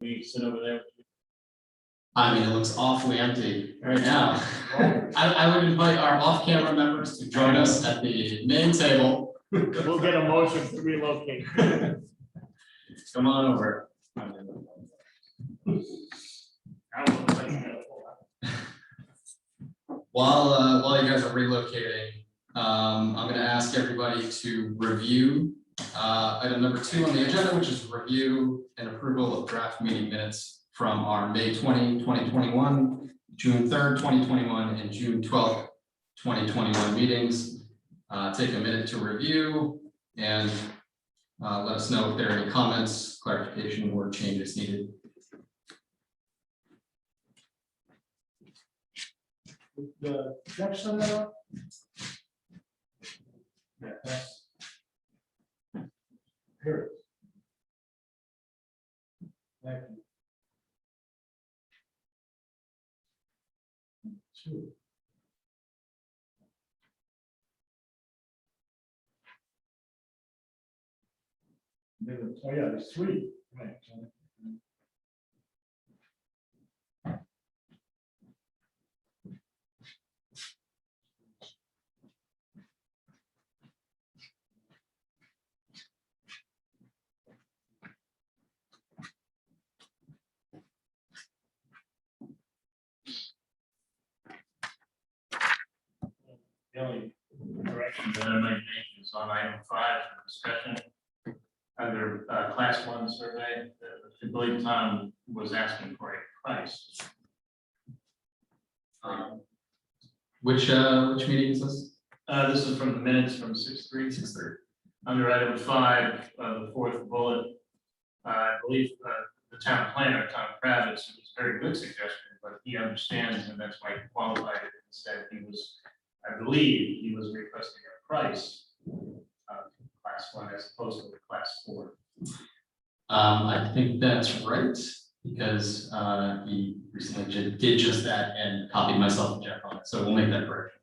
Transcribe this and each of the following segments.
We sit over there. I mean, it looks awfully empty right now. I would invite our off-camera members to join us at the main table. We'll get a motion to relocate. Come on over. While you guys are relocating, I'm going to ask everybody to review item number 2 on the agenda, which is review and approval of draft meeting minutes from our May 20, 2021, June 3rd, 2021, and June 12th, 2021 meetings. Take a minute to review and let us know if there are any comments, clarification, or changes needed. The Jefferson there? Yeah, that's. Here it is. Thank you. Two. Oh, yeah, there's 3. Right. The only correction that I might make is on item 5 for discussion. Under class 1 survey, I believe Tom was asking for a price. Which meeting is this? This is from the minutes from 6/3. 6:30. Under item 5, the 4th bullet, I believe the town planner, Tom Kravitz, it was a very good suggestion, but he understands, and that's why he qualified it. Instead, I believe he was requesting a price class 1 as opposed to the class 4. I think that's right, because he recently did just that and copied myself and Jeff on it, so we'll make that correction.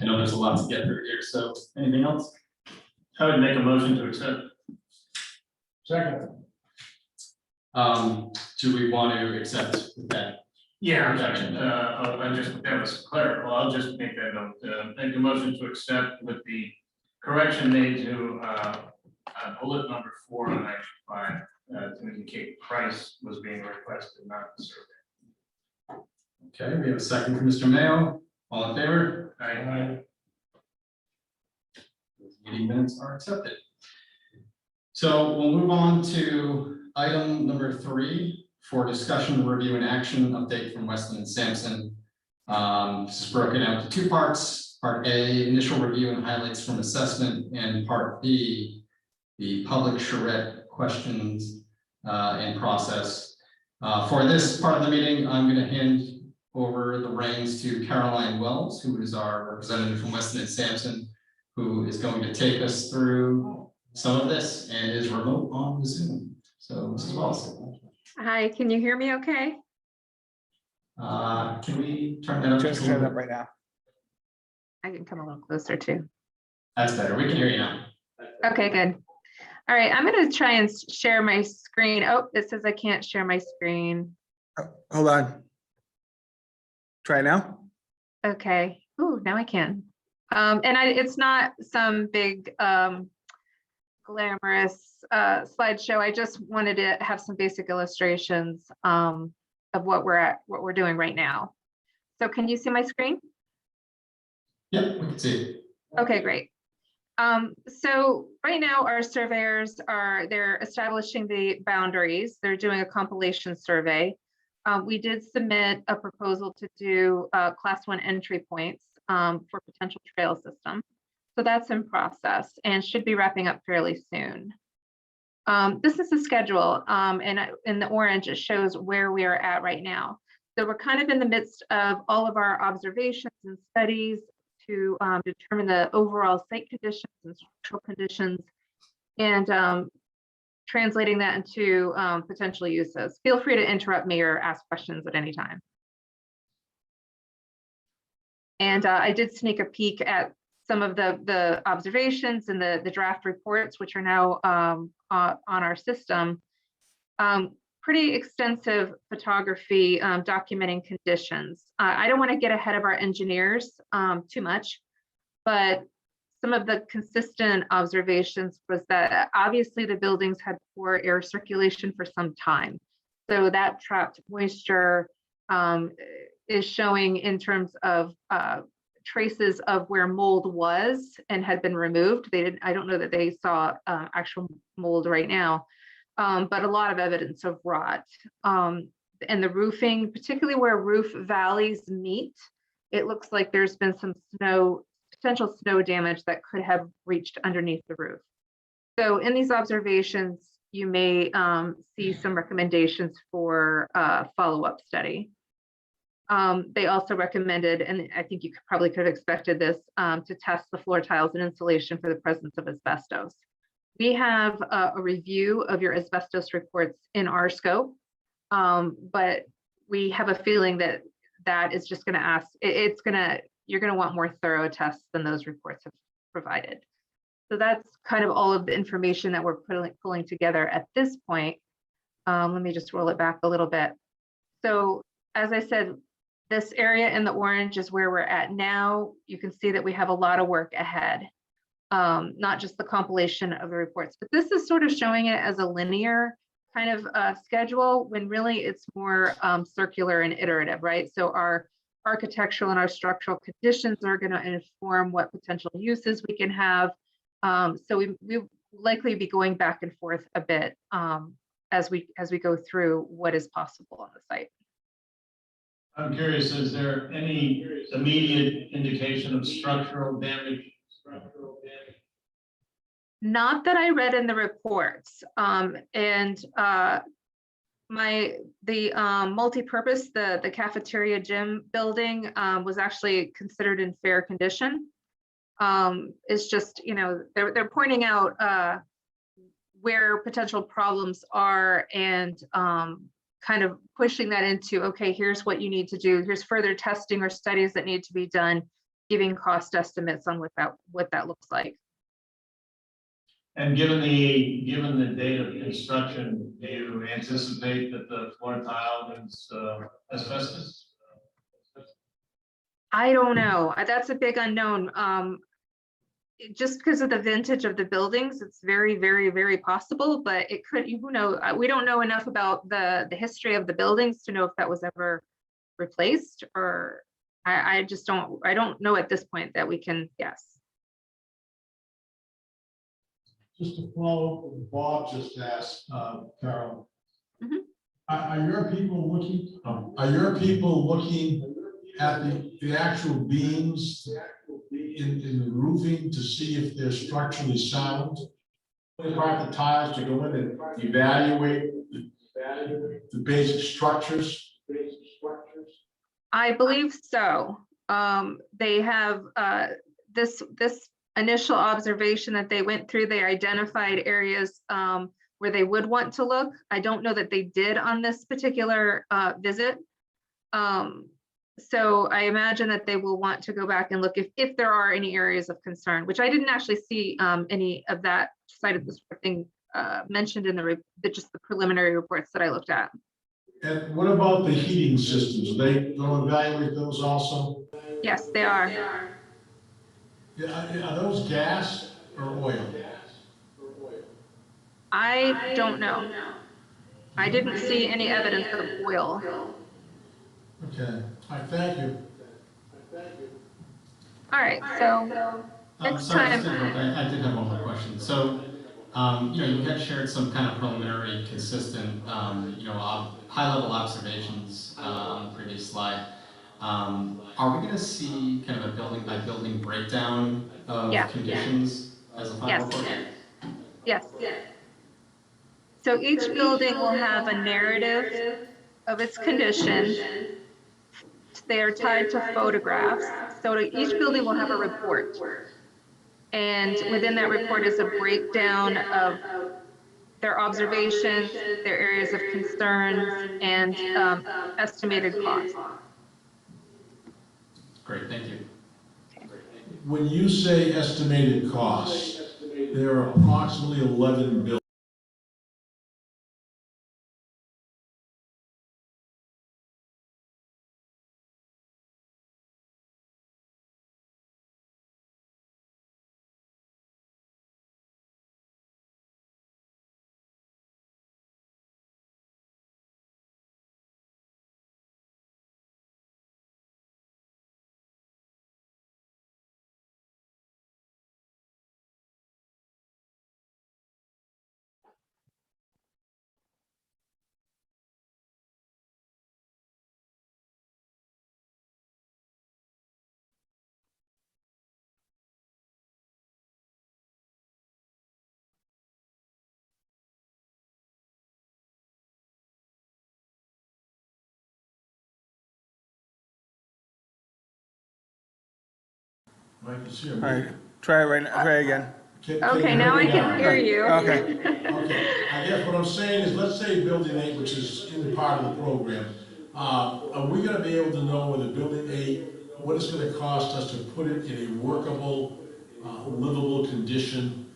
I know there's a lot to get through here, so anything else? I would make a motion to accept. Second. Do we want to accept that? Yeah, Objection. that was clerical. I'll just make that note. Make a motion to accept with the correction made to bullet number 4 on item 5 to indicate price was being requested, not the survey. Okay, we have a second from Mr. Mayo. All in favor? Aye. Meeting minutes are accepted. So we'll move on to item number 3 for discussion, review, and action update from Weston and Sampson. This is broken out to 2 parts. Part A, initial review and highlights from assessment, and part B, the public charrette questions and process. For this part of the meeting, I'm going to hand over the reins to Caroline Wells, who is our representative from Weston and Sampson, who is going to take us through some of this and is remote on Zoom. So Mrs. Wells. Hi, can you hear me okay? Can we turn that up? Just turn it up right now. I can come a little closer too. That's better. We can hear you now. Okay, good. All right, I'm going to try and share my screen. Oh, it says I can't share my screen. Hold on. Try now. Okay. Ooh, now I can. It's not some big glamorous slideshow. I just wanted to have some basic illustrations of what we're doing right now. So can you see my screen? Yeah, we can see. Okay, great. So right now our surveyors they're establishing the boundaries. They're doing a compilation survey. We did submit a proposal to do class 1 entry points for potential trail system. So that's in process and should be wrapping up fairly soon. This is the schedule, and in the orange, it shows where we are at right now. So we're kind of in the midst of all of our observations and studies to determine the overall site conditions and structural conditions, and translating that into potential uses. Feel free to interrupt me or ask questions at any time. And I did sneak a peek at some of the observations and the draft reports, which are now on our system. Pretty extensive photography documenting conditions. I don't want to get ahead of our engineers too much, but some of the consistent observations was that obviously the buildings had poor air circulation for some time. So that trapped moisture is showing in terms of traces of where mold was and had been removed. I don't know that they saw actual mold right now, but a lot of evidence of rot. And the roofing, particularly where roof valleys meet, it looks like there's been some potential snow damage that could have reached underneath the roof. So in these observations, you may see some recommendations for follow-up study. They also recommended, and I think you probably could have expected this, to test the floor tiles and insulation for the presence of asbestos. We have a review of your asbestos reports in our scope, but we have a feeling that that is just going to ask, you're going to want more thorough tests than those reports have provided. So that's kind of all of the information that we're pulling together at this point. Let me just roll it back a little bit. So as I said, this area in the orange is where we're at now. You can see that we have a lot of work ahead, not just the compilation of the reports, but this is sort of showing it as a linear kind of schedule when really it's more circular and iterative, right? So our architectural and our structural conditions are going to inform what potential uses we can have. So we likely be going back and forth a bit as we go through what is possible on the site. I'm curious, is there any immediate indication of structural damage? Not that I read in the reports. The multi-purpose, the cafeteria gym building was actually considered in fair condition. It's just, they're pointing out where potential problems are and kind of pushing that into, okay, here's what you need to do. Here's further testing or studies that need to be done, giving cost estimates on what that looks like. And given the date of construction, do you anticipate that the floor tile is asbestos? I don't know. That's a big unknown. Just because of the vintage of the buildings, it's very, very, very possible, but it could, we don't know enough about the history of the buildings to know if that was ever replaced, or I don't know at this point that we can guess. Just to follow up what Bob just asked, Carol. Mhm. Are your people looking at the actual beams in the roofing to see if they're structurally sound? Apart the tiles to go in and evaluate the basic structures? I believe so. They have this initial observation that they went through. They identified areas where they would want to look. I don't know that they did on this particular visit. So I imagine that they will want to go back and look if there are any areas of concern, which I didn't actually see any of that side of this thing mentioned in just the preliminary reports that I looked at. And what about the heating systems? Are they going to evaluate those also? Yes, they are. Yeah, are those gas or oil? I don't know. I didn't see any evidence of oil. Okay, all right, thank you. All right, so next Sorry, time. just to interrupt, I did have one more question. So, you had shared some kind of preliminary, consistent, high-level observations on the previous slide. Are we going to see kind of a building-by-building breakdown of conditions as a final report? Yes. So each building will have a narrative of its condition. They are tied to photographs. So each building will have a report. And within that report is a breakdown of their observations, their areas of concerns, and estimated costs. Great, thank you. When you say estimated costs, there are approximately 11 billion. Mike, you see All him? right, try it right now, try again. Okay, now I can hear you. Okay. Okay, I guess what I'm saying is, let's say building 8, which is in part of the program, are we gonna be able to know whether building 8, what it's gonna cost us to put it in a workable, livable condition?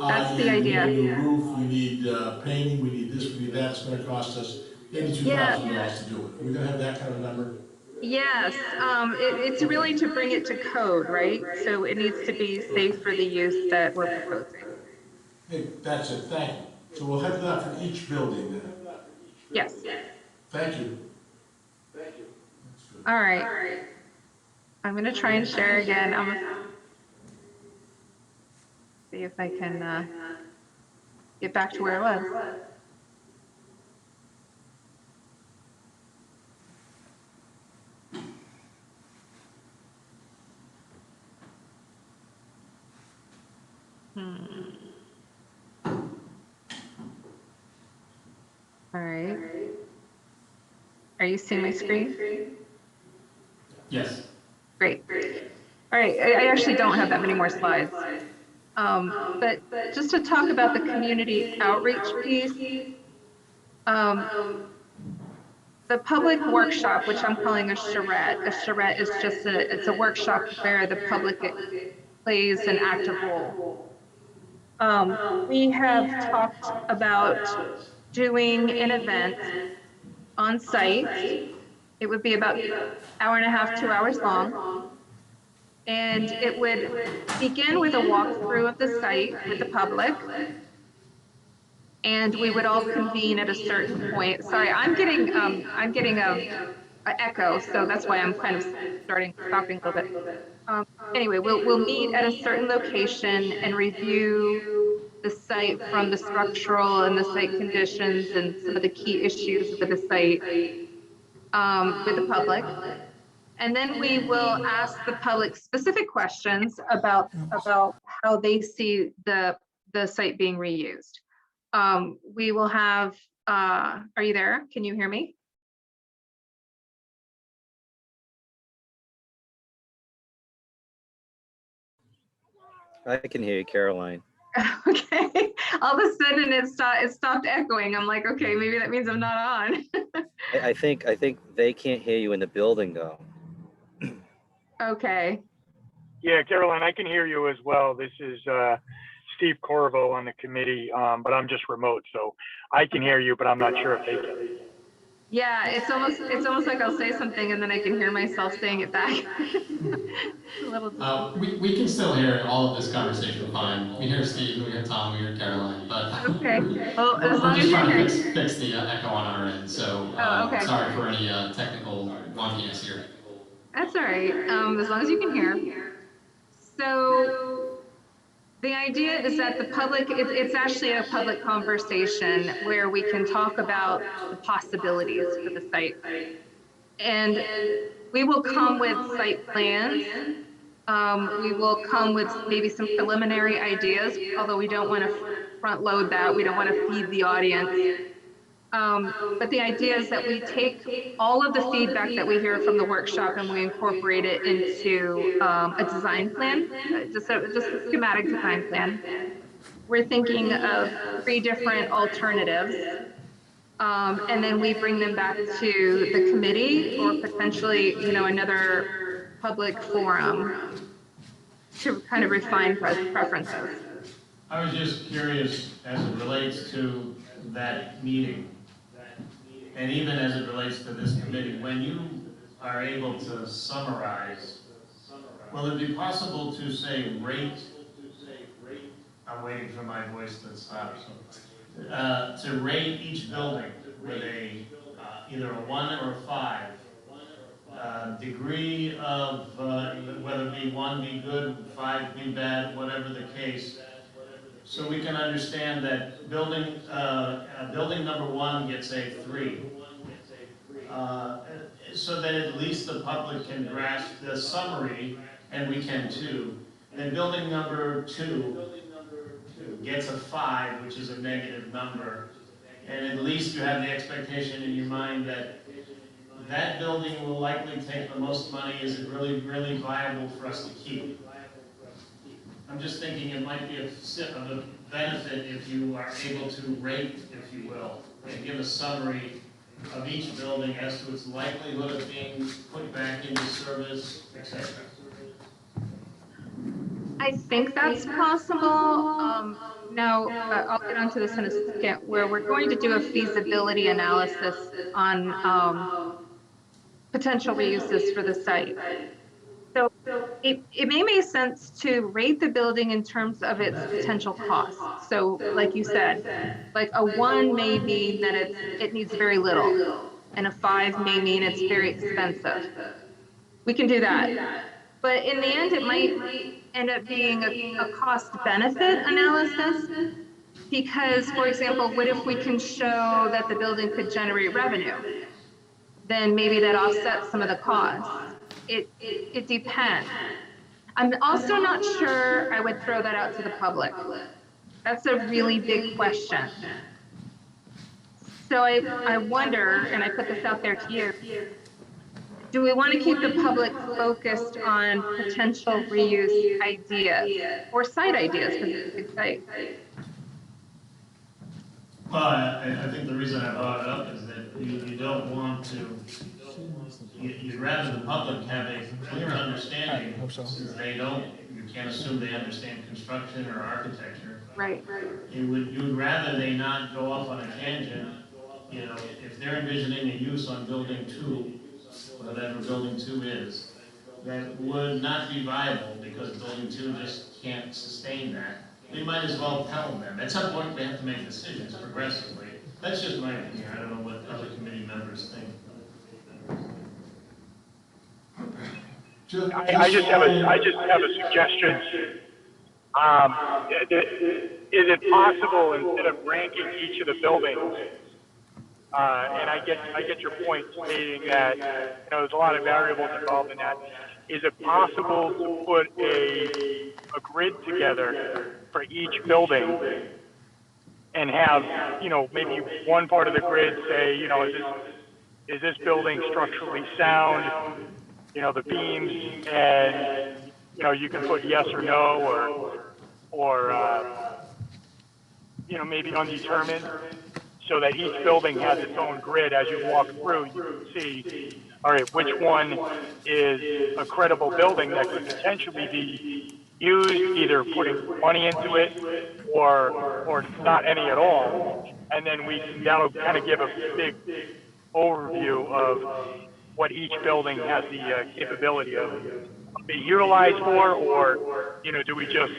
That's the i.e., idea. We need a new roof, we need painting, we need this, we need that, it's gonna cost us $82,000 to do it. Are we gonna have that kind of number? Yes, it's really to bring it to code, right? So it needs to be safe for the use that we're proposing. Hey, that's it, thank you. So we'll have that for each building then. Yes, Thank you. all right. I'm gonna try and share again. See if I can get back to where I was. All right. Are you seeing my screen? Yes. Great. All right, I actually don't have that many more slides. But just to talk about the community outreach piece, the public workshop, which I'm calling a charrette is just it's a workshop where the public plays an active role. We have talked about doing an event on site. It would be about an hour and a half, 2 hours long. And it would begin with a walkthrough of the site with the public. And we would all convene at a certain point. Sorry, I'm getting a echo, so that's why I'm kind of stopping a little bit. Anyway, we'll meet at a certain location and review the site from the structural and the site conditions and some of the key issues with the site with the public. And then we will ask the public specific questions about how they see the site being reused. We will have, are you there? Can you hear me? I can hear you, Caroline. Okay, all of a sudden it stopped echoing. I'm like, okay, maybe that means I'm not on. I think they can't hear you in the building though. Okay, Yeah, Caroline, I can hear you as well. This is Steve Corvo on the committee, but I'm just remote, so I can hear you, but I'm not sure if they can. yeah, it's almost like I'll say something and then I can hear myself saying it back. A little We can still hear all of this conversation fine. We hear Steve, we hear Tom, we hear Caroline, but okay. Well, as we're long just as trying you're to hearing. fix the echo on our end. So Okay. sorry for any technical wonkiness here. That's all right, as long as you can hear. So the idea is that the public, it's actually a public conversation where we can talk about the possibilities for the site. And we will come with site plans. We will come with maybe some preliminary ideas, although we don't want to front load that. We don't want to feed the audience. But the idea is that we take all of the feedback that we hear from the workshop and we incorporate it into a design plan, just a schematic design plan. We're thinking of 3 different alternatives. And then we bring them back to the committee or potentially, another public forum to kind of refine preferences. I was just curious as it relates to that meeting, and even as it relates to this committee, when you are able to summarize, will it be possible to say rate? I'm waiting for my voice to stop. To rate each building with a either a 1 or a 5 degree of whether it be 1 be good, 5 be bad, whatever the case, so we can understand that building number 1 gets a 3, so that at least the public can grasp the summary, and we can too. Then building number 2 gets a 5, which is a negative number, and at least you have the expectation in your mind that that building will likely take the most money. Is it really, really viable for us to keep? I'm just thinking it might be of a benefit if you are able to rate, if you will, and give a summary of each building as to its likelihood of being put back into service, etc. I think that's possible. Now, I'll get onto this in a second, where we're going to do a feasibility analysis on potential reuses for the site. So it may make sense to rate the building in terms of its potential cost. So like you said, like a 1 may mean that it needs very little, and a 5 may mean it's very expensive. We can do that. But in the end, it might end up being a cost-benefit analysis, because, for example, what if we can show that the building could generate revenue? Then maybe that offsets some of the costs. It depends. I'm also not sure I would throw that out to the public. That's a really big question. So I wonder, and I put this out there to you, do we want to keep the public focused on potential reuse ideas or site ideas, because it's a big site? Well, I think the reason I brought it up is that you don't want to, you'd rather the public have a clear understanding, since they don't, you can't assume they understand construction or architecture. Right. You'd rather they not go off on a tangent. If they're envisioning a use on building 2, whatever building 2 is, that would not be viable because building 2 just can't sustain that. We might as well tell them. At some point, they have to make decisions progressively. That's just my opinion. I don't know what other committee members think. I just have a suggestion. Is it possible, instead of ranking each of the buildings, and I get your point stating that there's a lot of variables involved in that. Is it possible to put a grid together for each building and have maybe one part of the grid say is this building structurally sound? The beams, and you can put yes or no, or maybe undetermined, so that each building has its own grid. As you walk through, you can see, all right, which one is a credible building that could potentially be used, either putting money into it or not any at all. And then that'll kind of give a big overview of what each building has the capability of being utilized for, or do we just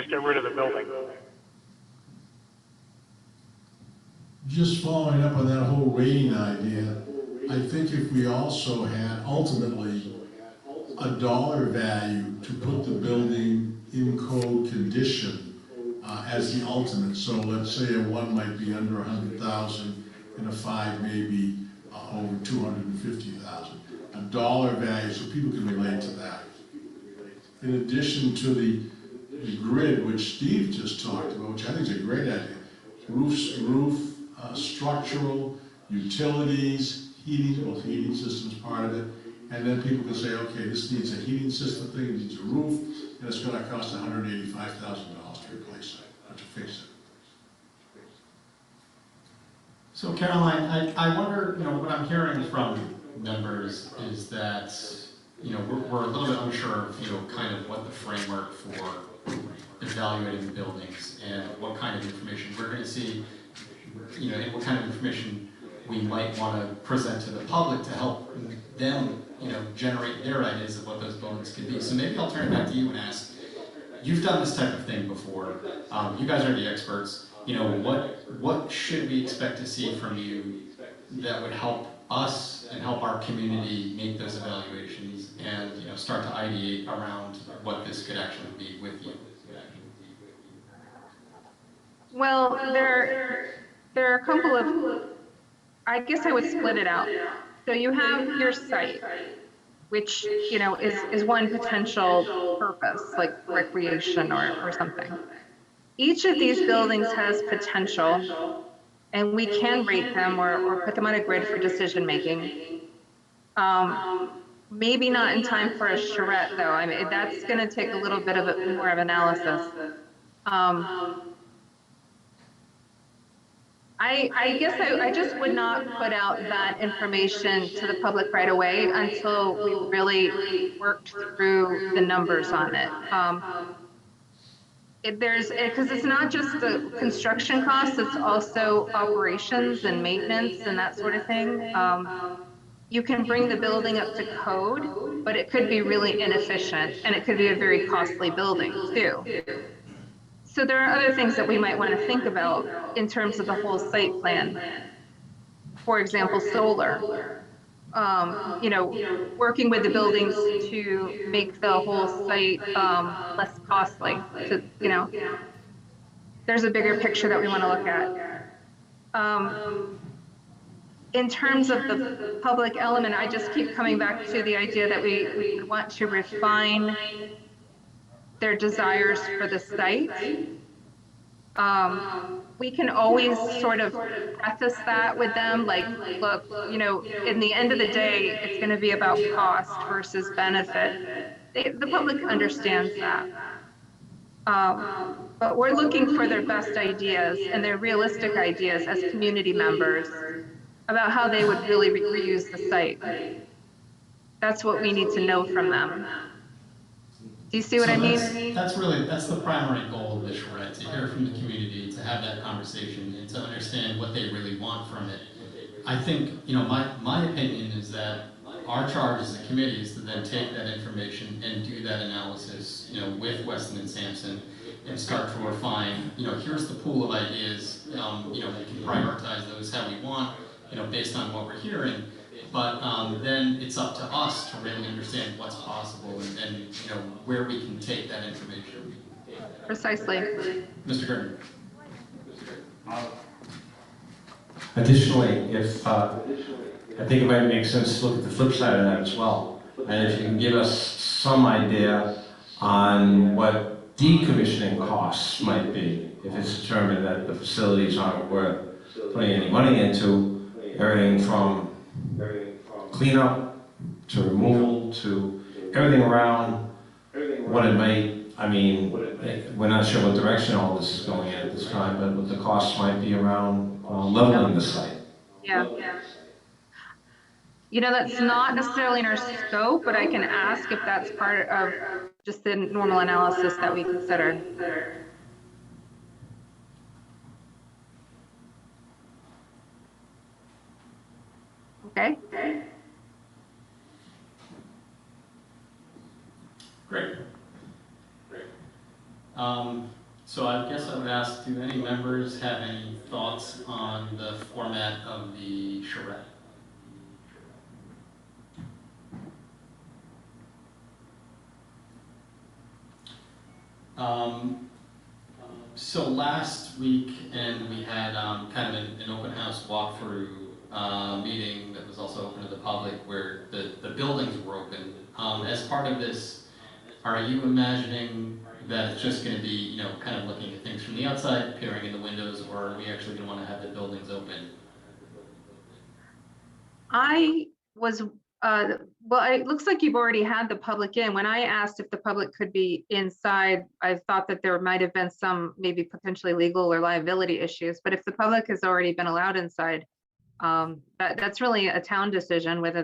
get rid of the building? Just following up on that whole rating idea, I think if we also had ultimately a dollar value to put the building in code condition as the ultimate. So let's say a 1 might be under 100,000 and a 5 may be over 250,000. A dollar value, so people can relate to that. In addition to the the grid, which Steve just talked about, which I think is a great idea. Roof, structural, utilities, heating, well, heating system's part of it. And then people can say, okay, this needs a heating system thing, it needs a roof, and it's gonna cost $185,000 to replace it, or to fix it. So Caroline, I wonder, what I'm hearing from members is that, we're a little bit unsure of, kind of what the framework for evaluating the buildings and what kind of information we're gonna see, and what kind of information we might wanna present to the public to help them, generate their ideas of what those buildings could be. So maybe I'll turn it back to you and ask, you've done this type of thing before, you guys are the experts. What should we expect to see from you that would help us and help our community make those evaluations and start to ideate around what this could actually be with you? Well, there are a couple of, I guess I would split it out. So you have your site, which, is one potential purpose, like recreation or something. Each of these buildings has potential, and we can rate them or put them on a grid for decision making. Maybe not in time for a charrette, though. I mean, that's going to take a little bit of more of analysis. I guess I just would not put out that information to the public right away until we really worked through the numbers on it. Because it's not just the construction costs, it's also operations and maintenance and that sort of thing. You can bring the building up to code, but it could be really inefficient and it could be a very costly building too. So there are other things that we might want to think about in terms of the whole site plan. For example, solar. Working with the buildings to make the whole site less costly. There's a bigger picture that we want to look at. In terms of the public element, I just keep coming back to the idea that we want to refine their desires for the site. We can always sort of preface that with them, like, look, in the end of the day, it's going to be about cost versus benefit. The public understands that. But we're looking for their best ideas and their realistic ideas as community members about how they would really reuse the site. That's what we need to know from them. Do you see what I mean? That's the primary goal of this, right? To hear from the community, to have that conversation, and to understand what they really want from it. I think, my opinion is that our charge as a committee is to then take that information and do that analysis, with Weston and Sampson, and start to refine, here's the pool of ideas, we can prioritize those how we want, based on what we're hearing. But then it's up to us to really understand what's possible and where we can take that information. Precisely. Mr. Gardner. Additionally, I think it might make sense to look at the flip side of that as well. And if you can give us some idea on what decommissioning costs might be, if it's determined that the facilities aren't worth putting any money into, everything from cleanup to removal to everything around what it may, we're not sure what direction all this is going in at this time, but what the costs might be around leveling the site. Yeah. That's not necessarily in our scope, but I can ask if that's part of just the normal analysis that we consider. Okay. Great. So I guess I would ask, do any members have any thoughts on the format of the charrette? So last week, and we had kind of an open house walkthrough meeting that was also open to the public, where the buildings were open. As part of this, are you imagining that it's just gonna be, you know, kind of looking at things from the outside, peering in the windows, or are we actually gonna wanna have the buildings open? I was, well, it looks like you've already had the public in. When I asked if the public could be inside, I thought that there might have been some maybe potentially legal or liability issues, but if the public has already been allowed inside, that's really a town decision, whether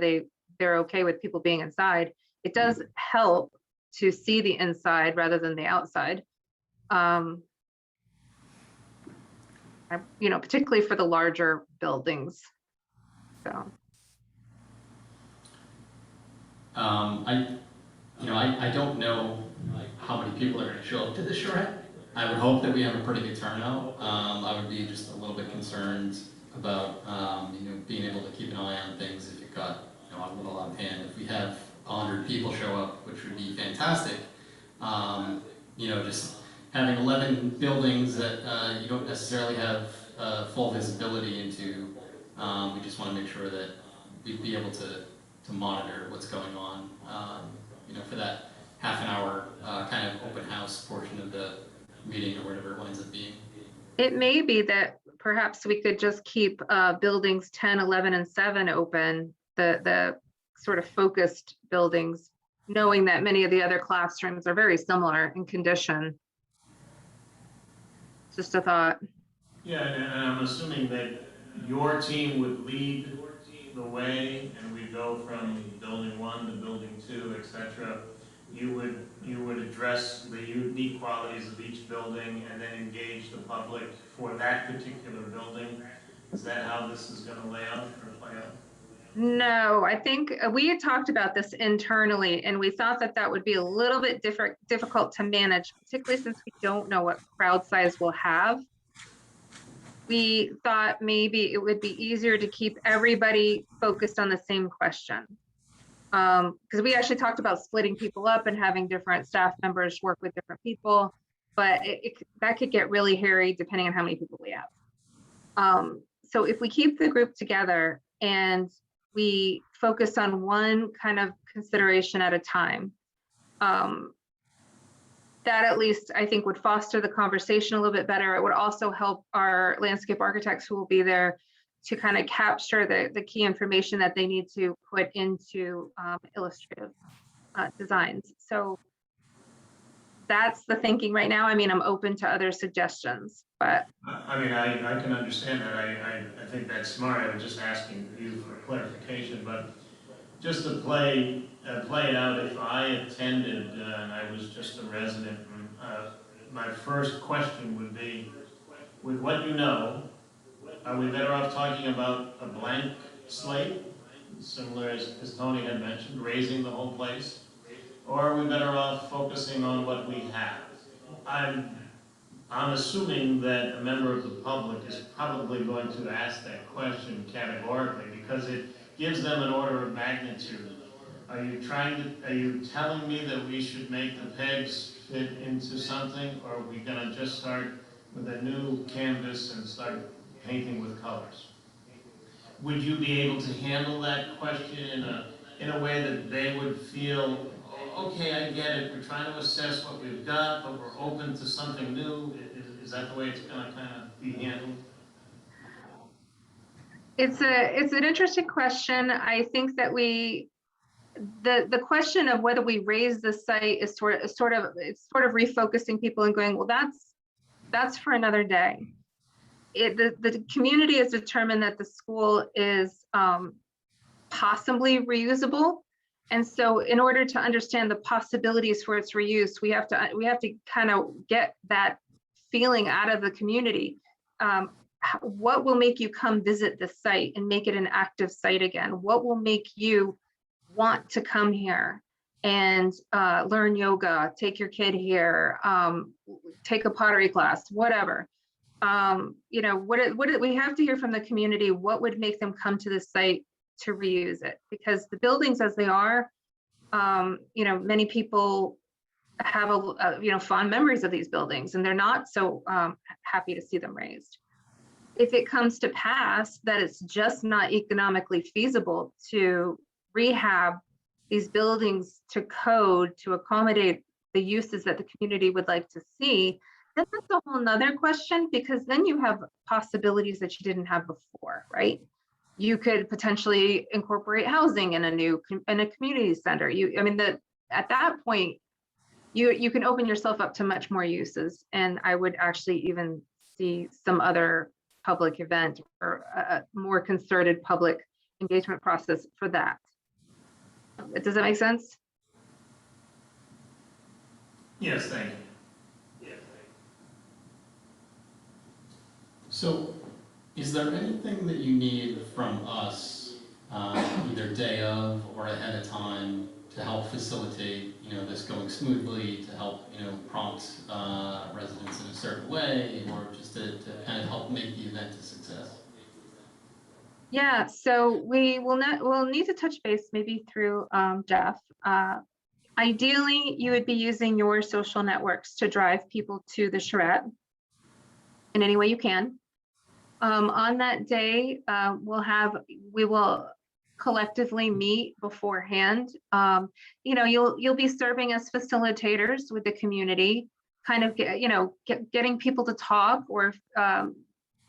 they're okay with people being inside. It does help to see the inside rather than the outside. You know, particularly for the larger buildings. So. I don't know how many people are gonna show up to the charrette. I would hope that we have a pretty good turnout. I would be just a little bit concerned about, being able to keep an eye on things if it got, a little out of hand. If we have 100 people show up, which would be fantastic, just having 11 buildings that you don't necessarily have full visibility into, we just want to make sure that we'd be able to monitor what's going on, for that half an hour kind of open house portion of the meeting or whatever it winds up being. It may be that perhaps we could just keep buildings 10, 11, and 7 open, the sort of focused buildings, knowing that many of the other classrooms are very similar in condition. Just a thought. Yeah, and I'm assuming that your team would lead the way, and we go from building 1 to building 2, etc. You would address the unique qualities of each building and then engage the public for that particular building. Is that how this is going to lay out or play out? No, I think we had talked about this internally, and we thought that that would be a little bit difficult to manage, particularly since we don't know what crowd size we'll have. We thought maybe it would be easier to keep everybody focused on the same question. Because we actually talked about splitting people up and having different staff members work with different people, but that could get really hairy depending on how many people we have. So if we keep the group together and we focus on one kind of consideration at a time, that at least I think would foster the conversation a little bit better. It would also help our landscape architects who will be there to kind of capture the key information that they need to put into illustrative designs. So that's the thinking right now. I mean, I'm open to other suggestions, but. I mean, I can understand that. I think that's smart. I was just asking you for clarification, but just to play it out, if I attended and I was just a resident, my first question would be, with what you know, are we better off talking about a blank slate, similar as Tony had mentioned, raising the whole place? Or are we better off focusing on what we have? I'm assuming that a member of the public is probably going to ask that question categorically because it gives them an order of magnitude. Are you telling me that we should make the pegs fit into something, or are we going to just start with a new canvas and start painting with colors? Would you be able to handle that question in a way that they would feel, okay, I get it, we're trying to assess what we've got, but we're open to something new? Is that the way it's going to kind of be handled? It's an interesting question. I think that the question of whether we raise the site is sort of refocusing people and going, well, that's for another day. The community has determined that the school is possibly reusable. And so in order to understand the possibilities for its reuse, we have to kind of get that feeling out of the community. What will make you come visit the site and make it an active site again? What will make you want to come here and learn yoga, take your kid here, take a pottery class, whatever? What we have to hear from the community, what would make them come to the site to reuse it? Because the buildings as they are, many people have fond memories of these buildings, and they're not so happy to see them raised. If it comes to pass that it's just not economically feasible to rehab these buildings to code to accommodate the uses that the community would like to see, then that's a whole nother question, because then you have possibilities that you didn't have before, right? You could potentially incorporate housing in a community center. At that point, you can open yourself up to much more uses. And I would actually even see some other public event or a more concerted public engagement process for that. Does that make sense? Yes, thank you. So is there anything that you need from us, either day of or ahead of time, to help facilitate, this going smoothly, to help, prompt residents in a certain way, or just to kind of help make the event a success? Yeah, so we'll need to touch base maybe through Jeff. Ideally, you would be using your social networks to drive people to the charrette in any way you can. On that day, we will collectively meet beforehand. You'll be serving as facilitators with the community, kind of getting people to talk, or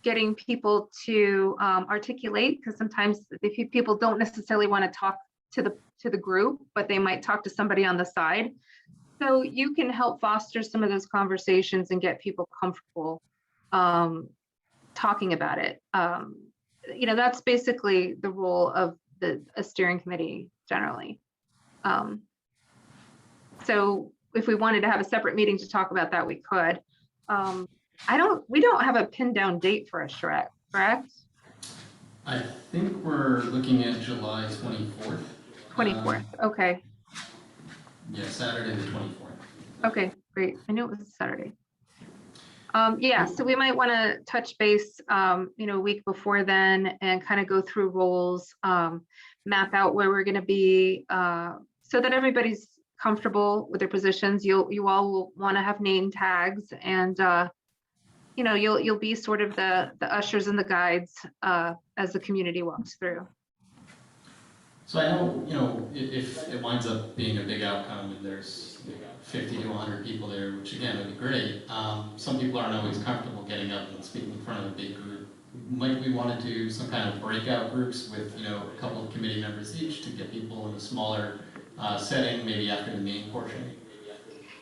getting people to articulate, because sometimes people don't necessarily want to talk to the group, but they might talk to somebody on the side. So you can help foster some of those conversations and get people comfortable talking about it. That's basically the role of a steering committee generally. So if we wanted to have a separate meeting to talk about that, we could. We don't have a pinned down date for a charrette, correct? I think we're looking at July 24th. 24th, okay. Yeah, Saturday the 24th. Okay, great. I knew it was a Saturday. Yeah, so we might want to touch base, a week before then, and kind of go through roles, map out where we're going to be, so that everybody's comfortable with their positions. You all will want to have name tags, and you'll be sort of the ushers and the guides as the community walks through. So I know, if it winds up being a big outcome and there's 50 to 100 people there, which again would be great, some people aren't always comfortable getting up and speaking in front of a big group. Might we want to do some kind of breakout groups with a couple of committee members each to get people in a smaller setting, maybe after the main portion?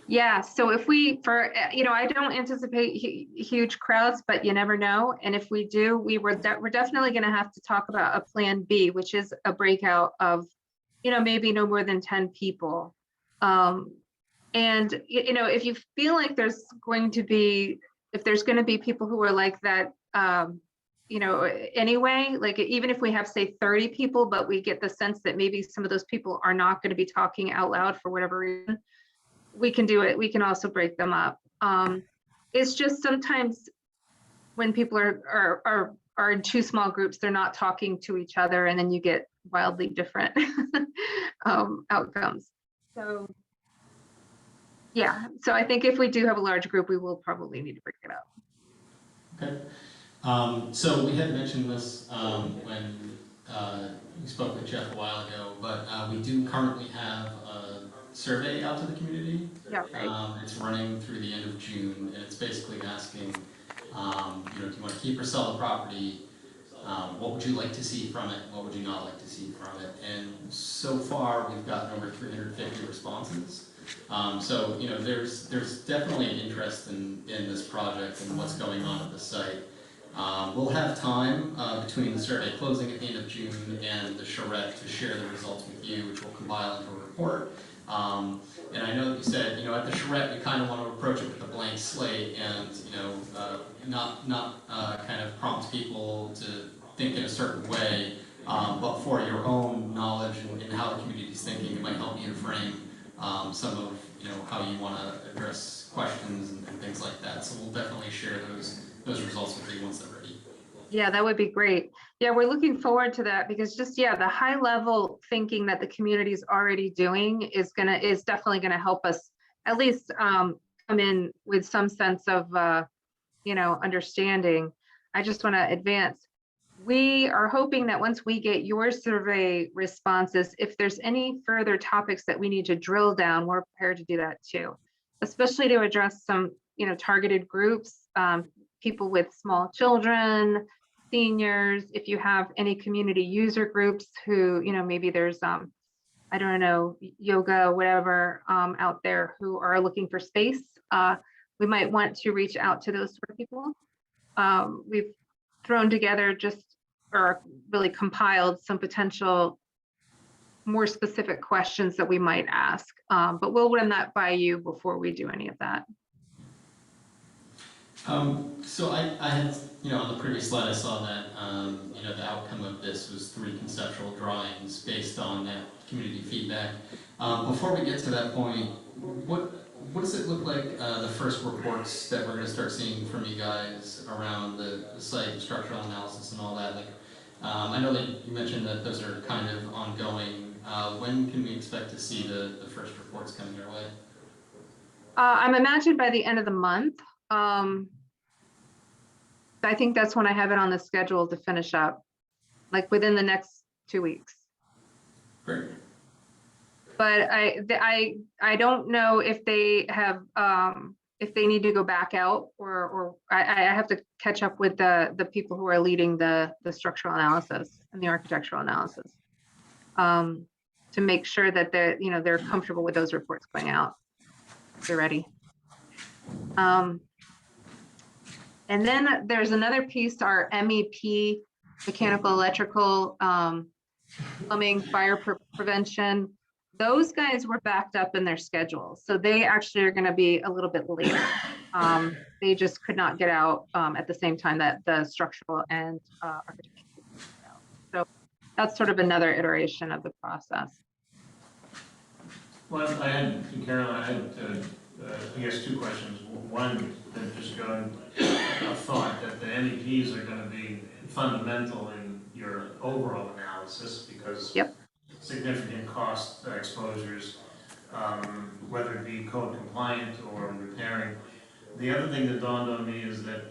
Yeah, so if I don't anticipate huge crowds, but you never know. And if we do, we're definitely going to have to talk about a plan B, which is a breakout of, maybe no more than 10 people. And, if you feel like there's going to be people who are like that, anyway, like even if we have, say, 30 people, but we get the sense that maybe some of those people are not going to be talking out loud for whatever reason, we can do it. We can also break them up. It's just sometimes when people are in two small groups, they're not talking to each other, and then you get wildly different outcomes. So yeah, so I think if we do have a large group, we will probably need to break it up. Okay. So we had mentioned this when we spoke with Jeff a while ago, but we do currently have a survey out to the community. Yeah, right. It's running through the end of June, and it's basically asking, do you want to keep or sell the property? What would you like to see from it? What would you not like to see from it? And so far, we've gotten over 350 responses. So there's definitely an interest in this project and what's going on at the site. We'll have time between the survey closing at the end of June and the charrette to share the results with you, which we'll compile into a report. And I know that you said, at the charrette, we kind of want to approach it with a blank slate and, not kind of prompt people to think in a certain way, but for your own knowledge and how the community is thinking, it might help you to frame some of, how you want to address questions and things like that. So we'll definitely share those results with you once they're ready. Yeah, that would be great. Yeah, we're looking forward to that, because just, the high level thinking that the community is already doing is definitely gonna help us at least come in with some sense of understanding. I just want to advance. We are hoping that once we get your survey responses, if there's any further topics that we need to drill down, we're prepared to do that too. especially to address some, targeted groups, people with small children, seniors, if you have any community user groups who, maybe there's, I don't know, yoga, whatever, out there who are looking for space. We might want to reach out to those sort of people. We've thrown together or really compiled some potential more specific questions that we might ask, but we'll run that by you before we do any of that. So I had, on the previous slide, I saw that, the outcome of this was 3 conceptual drawings based on that community feedback. Before we get to that point, what does it look like, the first reports that we're gonna start seeing from you guys around the site structural analysis and all that? Like, I know that you mentioned that those are kind of ongoing. When can we expect to see the first reports coming your way? I'm imagined by the end of the month. I think that's when I have it on the schedule to finish up, like within the next 2 weeks. Great. But I don't know if they have, if they need to go back out, or I have to catch up with the people who are leading the structural analysis and the architectural analysis, to make sure that they're comfortable with those reports going out. They're ready. And then there's another piece, our MEP, mechanical, electrical, plumbing, fire prevention. Those guys were backed up in their schedule, so they actually are going to be a little bit later. They just could not get out at the same time that the structural and architectural. So that's sort of another iteration of the process. Well, Carolyn, I had, I guess 2 questions. One, that just going, a thought that the MEPs are going to be fundamental in your overall analysis, because significant cost exposures, whether it be code compliant or repairing. The other thing that dawned on me is that,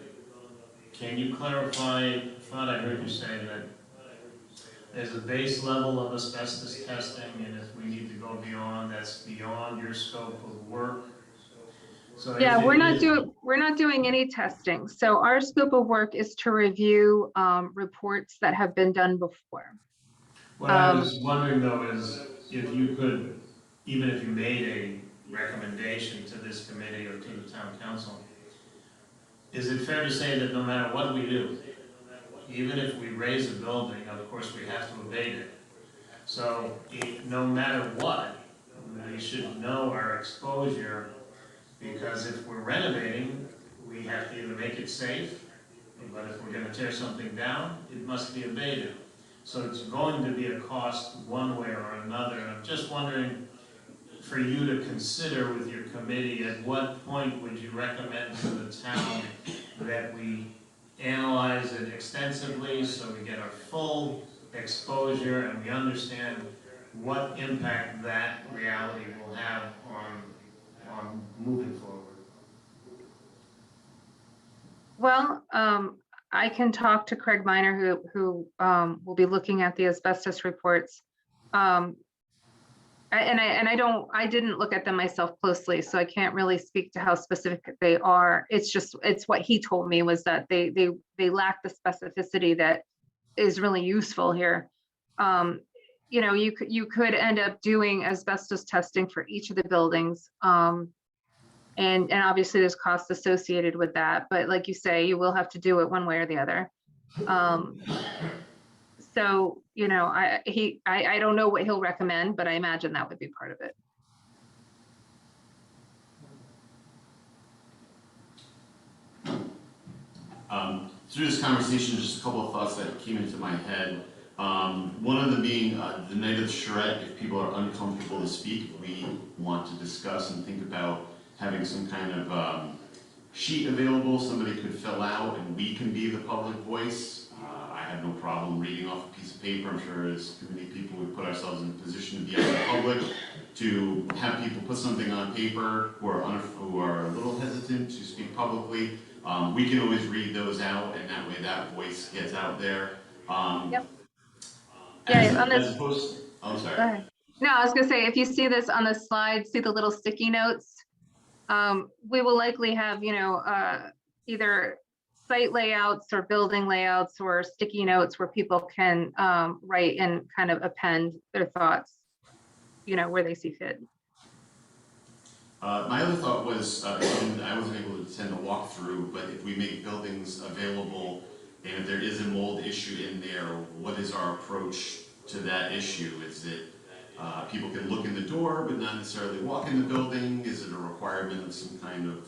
can you clarify, I thought I heard you say that there's a base level of asbestos testing, and if we need to go beyond, that's beyond your scope of work. So yeah, we're not doing any testing. So our scope of work is to review reports that have been done before. What I was wondering though is if you could, even if you made a recommendation to this committee or to the town council, is it fair to say that no matter what we do, even if we raise a building, of course we have to abate it. So no matter what, we should know our exposure, because if we're renovating, we have to either make it safe, but if we're going to tear something down, it must be abated. So it's going to be a cost one way or another. And I'm just wondering for you to consider with your committee, at what point would you recommend to the town that we analyze it extensively so we get a full exposure and we understand what impact that reality will have on moving forward? Well, I can talk to Craig Miner, who will be looking at the asbestos reports. I didn't look at them myself closely, so I can't really speak to how specific they are. It's what he told me was that they lack the specificity that is really useful here. You could end up doing asbestos testing for each of the buildings. And obviously there's costs associated with that, but like you say, you will have to do it one way or the other. So, I don't know what he'll recommend, but I imagine that would be part of it. Through this conversation, just a couple of thoughts that came into my head. One of them being the night of the charrette, if people are uncomfortable to speak, we want to discuss and think about having some kind of sheet available somebody could fill out and we can be the public voice. I have no problem reading off a piece of paper. I'm sure as committee people we put ourselves in a position to be out in the public, to have people put something on paper who are a little hesitant to speak publicly. We can always read those out, and that way that voice gets out there. Yep. As opposed, oh, sorry. Go ahead. No, I was gonna say, if you see this on the slide, see the little sticky notes? We will likely have, either site layouts or building layouts or sticky notes where people can write and kind of append their thoughts, where they see fit. My other thought was, and I wasn't able to attend the walkthrough, but if we make buildings available and if there is a mold issue in there, what is our approach to that issue? Is it people can look in the door but not necessarily walk in the building? Is it a requirement of some kind of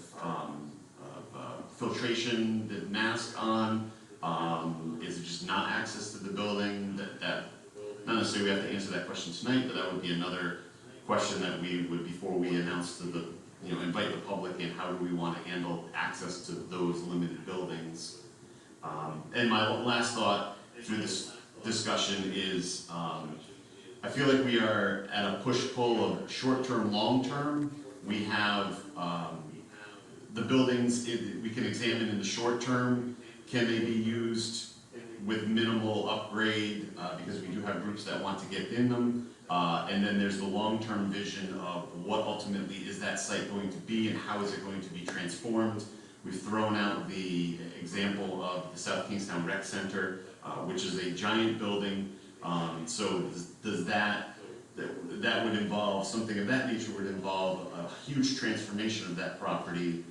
filtration, the mask on? Is it just not access to the building? That not necessarily we have to answer that question tonight, but that would be another question that we would, before we announce to the, invite the public in, how do we want to handle access to those limited buildings? And my last thought through this discussion is, I feel like we are at a push-pull of short-term, long-term. We have the buildings we can examine in the short term. Can they be used with minimal upgrade, because we do have groups that want to get in them? And then there's the long-term vision of what ultimately is that site going to be and how is it going to be transformed. We've thrown out the example of the South Kingstown Rec Center, which is a giant building. So does that would involve, something of that nature would involve a huge transformation of that property.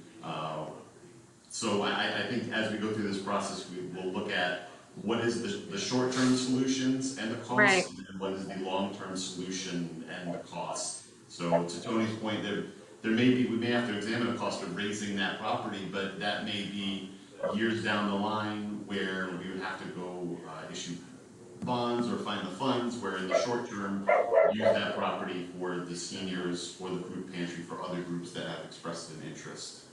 So I think as we go through this process, we will look at what is the short-term solutions and the costs, Right. and what is the long-term solution and the costs. So to Tony's point, we may have to examine the cost of raising that property, but that may be years down the line where we would have to go issue bonds or find the funds, where in the short term, use that property for the seniors, for the food pantry, for other groups that have expressed an interest.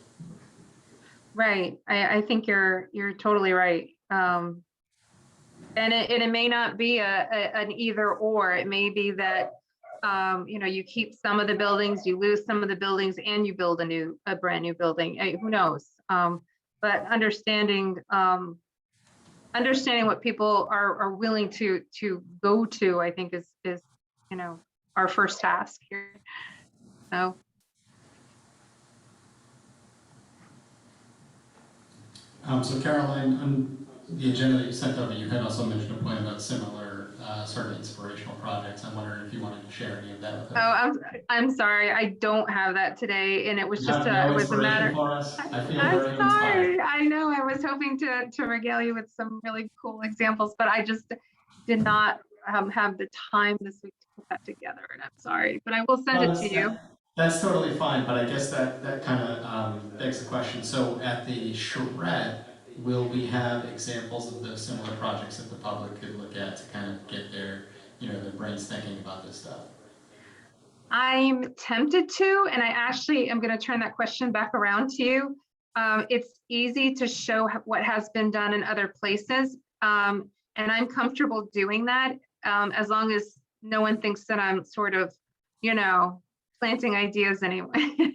Right. I think you're totally right. And it may not be an either or. It may be that you keep some of the buildings, you lose some of the buildings, and you build a brand new building. Who knows? But understanding what people are willing to go to, I think is our first task here. So. So Caroline, on the agenda that you sent over, you had also mentioned a point about similar sort of inspirational projects. I'm wondering if you wanted to share any of that with us. Oh, I'm sorry, I don't have that today, and it was just No it was a matter. for us. I feel I'm very sorry. inspired. I know I was hoping to regale you with some really cool examples, but I just did not have the time this week to put that together, and I'm sorry, but I will send it to you. That's totally fine, but I guess that kind of begs the question. So at the charrette, will we have examples of those similar projects that the public could look at to kind of get their brains thinking about this stuff? I'm tempted to, and I actually am going to turn that question back around to you. It's easy to show what has been done in other places, and I'm comfortable doing that as long as no one thinks that I'm sort of, planting ideas in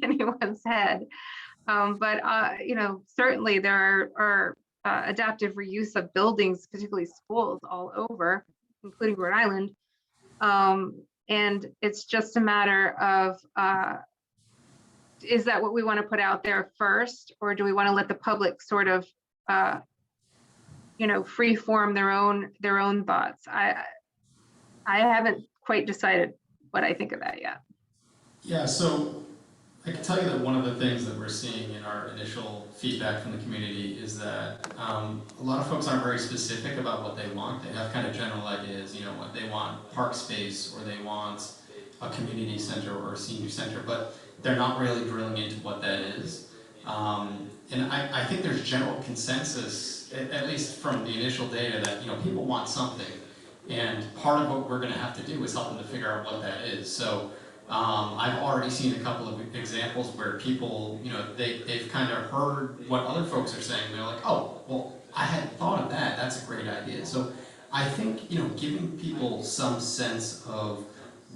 anyone's head. But certainly there are adaptive reuse of buildings, particularly schools, all over, including Rhode Island. And it's just a matter of, is that what we want to put out there first, or do we want to let the public sort of, free form their own thoughts? I haven't quite decided what I think of that yet. Yeah, so I can tell you that one of the things that we're seeing in our initial feedback from the community is that a lot of folks aren't very specific about what they want. They have kind of general ideas, what they want, park space, or they want a community center or a senior center, but they're not really drilling into what that is. And I think there's general consensus, at least from the initial data, that people want something. And part of what we're going to have to do is help them to figure out what that is. So I've already seen a couple of examples where people, they've kind of heard what other folks are saying. They're like, oh, well, I hadn't thought of that. That's a great idea. So I think, giving people some sense of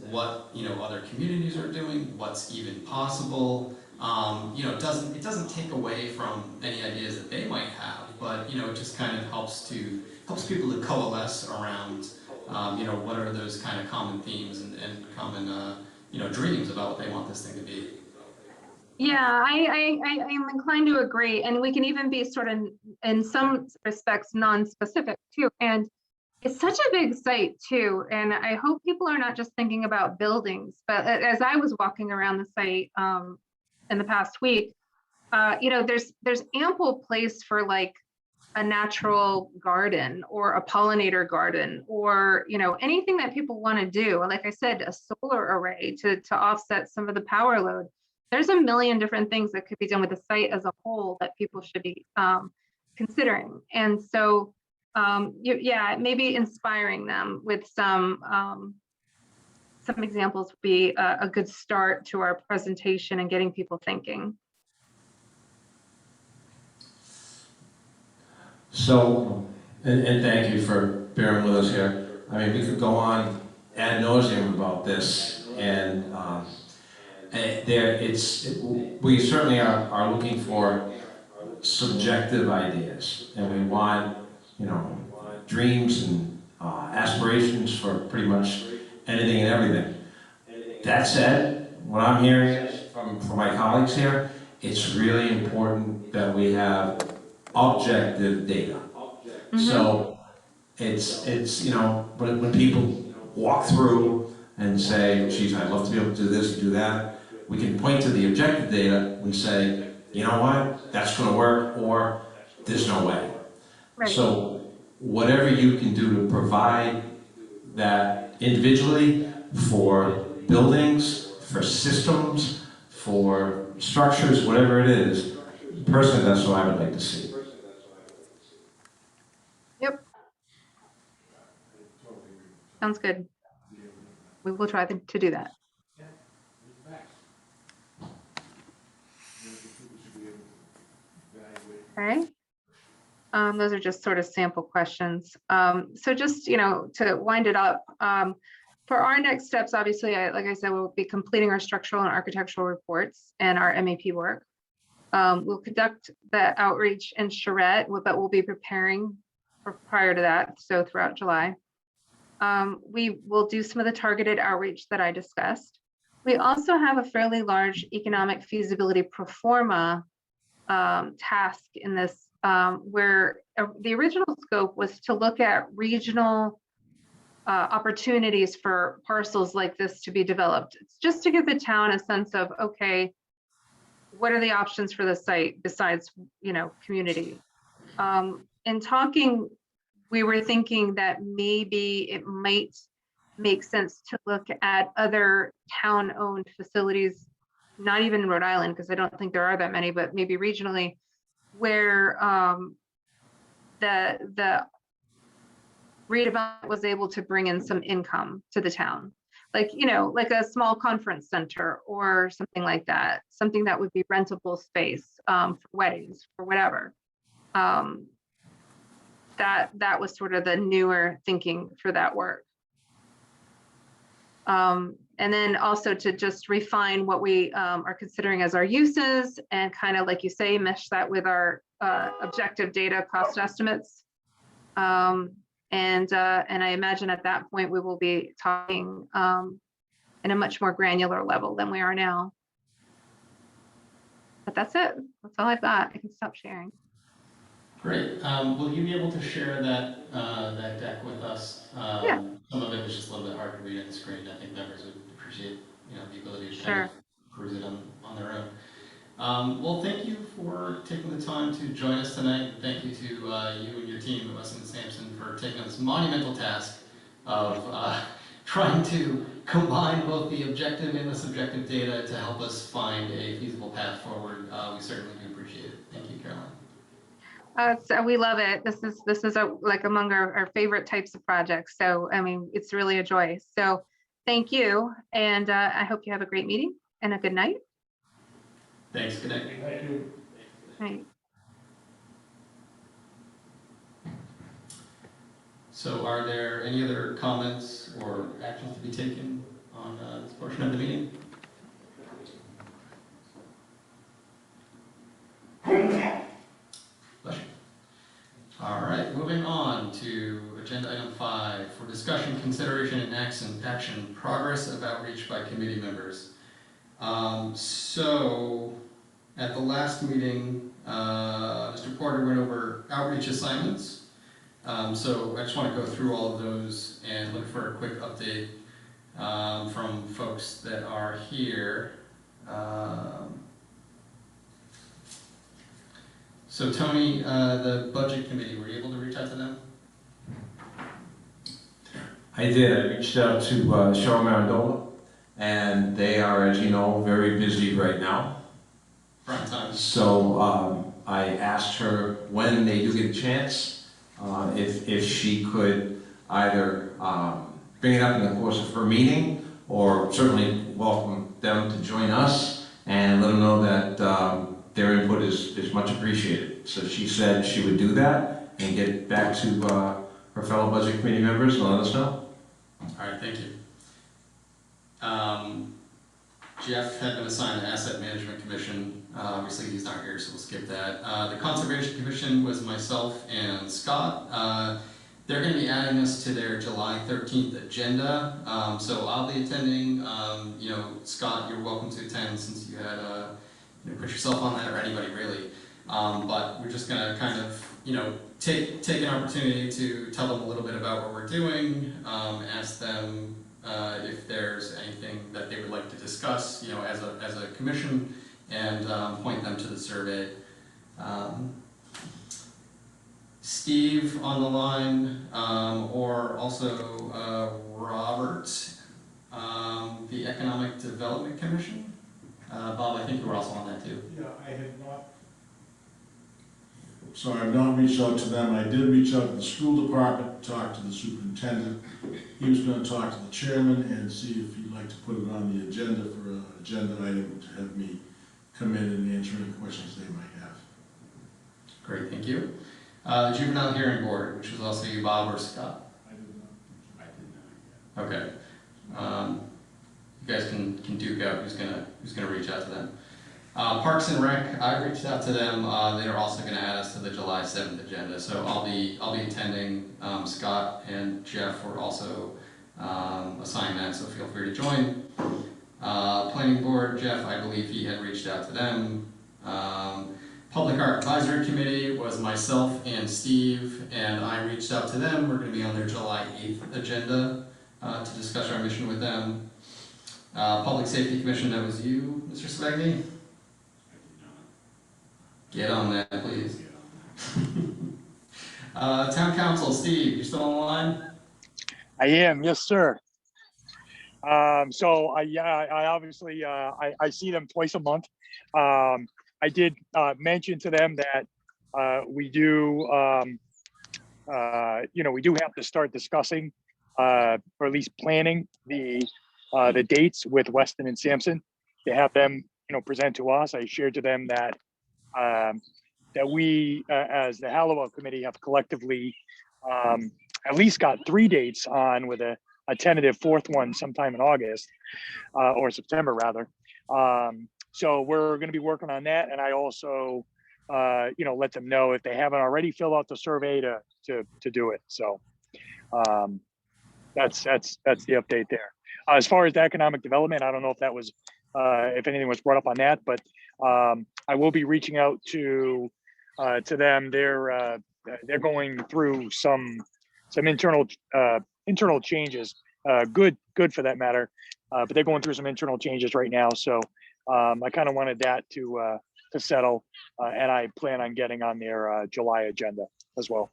what, other communities are doing, what's even possible, it doesn't take away from any ideas that they might have, but, it just kind of helps people to coalesce around, what are those kind of common themes and common, dreams about what they want this thing to be. Yeah, I'm inclined to agree, and we can even be sort of, in some respects, non-specific too. And it's such a big site too, and I hope people are not just thinking about buildings, but as I was walking around the site in the past week, there's ample place for like a natural garden or a pollinator garden, or anything that people want to do. Like I said, a solar array to offset some of the power load. There's a million different things that could be done with the site as a whole that people should be considering. And so, maybe inspiring them with some examples would be a good start to our presentation and getting people thinking. So, and thank you for bearing with us here. I mean, we could go on ad nauseum about this, and we certainly are looking for subjective ideas, and we want, dreams and aspirations for pretty much anything and everything. That said, what I'm hearing from my colleagues here, it's really important that we have objective data. Mm-hmm. So it's when people walk through and say, geez, I'd love to be able to do this and do that, we can point to the objective data and say, you know what, that's going to work, or there's no way. Right. So whatever you can do to provide that individually for buildings, for systems, for structures, whatever it is, personally, that's what I would like to see. Yep. Sounds good. We will try to do that. Okay. Those are just sort of sample questions. So just, to wind it up, for our next steps, obviously, like I said, we'll be completing our structural and architectural reports and our MEP work. We'll conduct the outreach in Charette, but we'll be preparing for prior to that, so throughout July. We will do some of the targeted outreach that I discussed. We also have a fairly large economic feasibility pro forma task in this, where the original scope was to look at regional opportunities for parcels like this to be developed. It's just to give the town a sense of, okay, what are the options for the site besides, community? In talking, we were thinking that maybe it might make sense to look at other town-owned facilities, not even in Rhode Island, because I don't think there are that many, but maybe regionally, where the redevelopment was able to bring in some income to the town. Like a small conference center or something like that, something that would be rentable space for weddings or whatever. That was sort of the newer thinking for that work. And then also to just refine what we are considering as our uses, and kind of, like you say, mesh that with our objective data cost estimates. And I imagine at that point we will be talking in a much more granular level than we are now. But that's it. That's all I've got. I can stop sharing. Great. Will you be able to share that deck with us? Yeah. Some of it was just a little bit hard to read on the screen. I think members would appreciate, the ability to Sure. kind of cruise it on their own. Well, thank you for taking the time to join us tonight. Thank you to you and your team at Weston and Sampson for taking on this monumental task of trying to combine both the objective and the subjective data to help us find a feasible path forward. We certainly do appreciate it. Thank you, Caroline. So we love it. This is like among our favorite types of projects. So, I mean, it's really a joy. So thank you. And I hope you have a great meeting and a good night. Thanks. Good night. Thank you. Right. So are there any other comments or actions to be taken on this portion of the meeting? All right, moving on to agenda item 5 for discussion, consideration, and action progress of outreach by committee members. So at the last meeting, Mr. Porter went over outreach assignments. So I just want to go through all of those and look for a quick update from folks that are here. So Tony, the budget committee, were you able to reach out to them? I did. I reached out to Cheryl Marandola, and they are, as you know, very busy right now. Prime time. So I asked her when they do get a chance, if she could either bring it up in the course of her meeting, or certainly welcome them to join us and let them know that their input is much appreciated. So she said she would do that and get back to her fellow budget committee members and let us know. All right, thank you. Jeff had been assigned the Asset Management Commission. Obviously, he's not here, so we'll skip that. The Conservation Commission was myself and Scott. They're going to be adding us to their July 13th agenda. So I'll be attending. Scott, you're welcome to attend since you had put yourself on that, or anybody really. But we're just going to kind of, take an opportunity to tell them a little bit about what we're doing, ask them if there's anything that they would like to discuss, as a commission, and point them to the survey. Steve on the line, or also Robert, the Economic Development Commission. Bob, I think you were also on that too. Yeah, I had not. So I've not reached out to them. I did reach out to the school department, talk to the superintendent. He was going to talk to the chairman and see if he'd like to put it on the agenda for an agenda item to have me come in and answer any questions they might have. Great, thank you. The Juvenile Hearing Board, which was also you, Bob, or Scott? I did not. Okay. You guys can duke out who's gonna reach out to them. Parks and Rec, I reached out to them. They are also going to add us to the July 7th agenda, so I'll be attending. Scott and Jeff were also assigned that, so feel free to join. Planning Board, Jeff, I believe he had reached out to them. Public Art Advisory Committee was myself and Steve, and I reached out to them. We're going to be on their July 8th agenda to discuss our mission with them. Public Safety Commission, that was you, Mr. Spagni? Get on that, please. Town Council, Steve, you still on the line? I am, yes, sir. So I obviously, I see them twice a month. I did mention to them that we do, we do have to start discussing, or at least planning the dates with Weston and Sampson to have them, present to us. I shared to them that that we, as the Halliwell Committee, have collectively at least got 3 dates on, with a tentative 4th one sometime in August or September rather. So we're going to be working on that, and I also, let them know if they haven't already filled out the survey to do it. So that's the update there. As far as the economic development, I don't know if that was if anything was brought up on that, but I will be reaching out to them. They're going through some internal changes, good for that matter, but they're going through some internal changes right now. So I kind of wanted that to settle, and I plan on getting on their July agenda as well.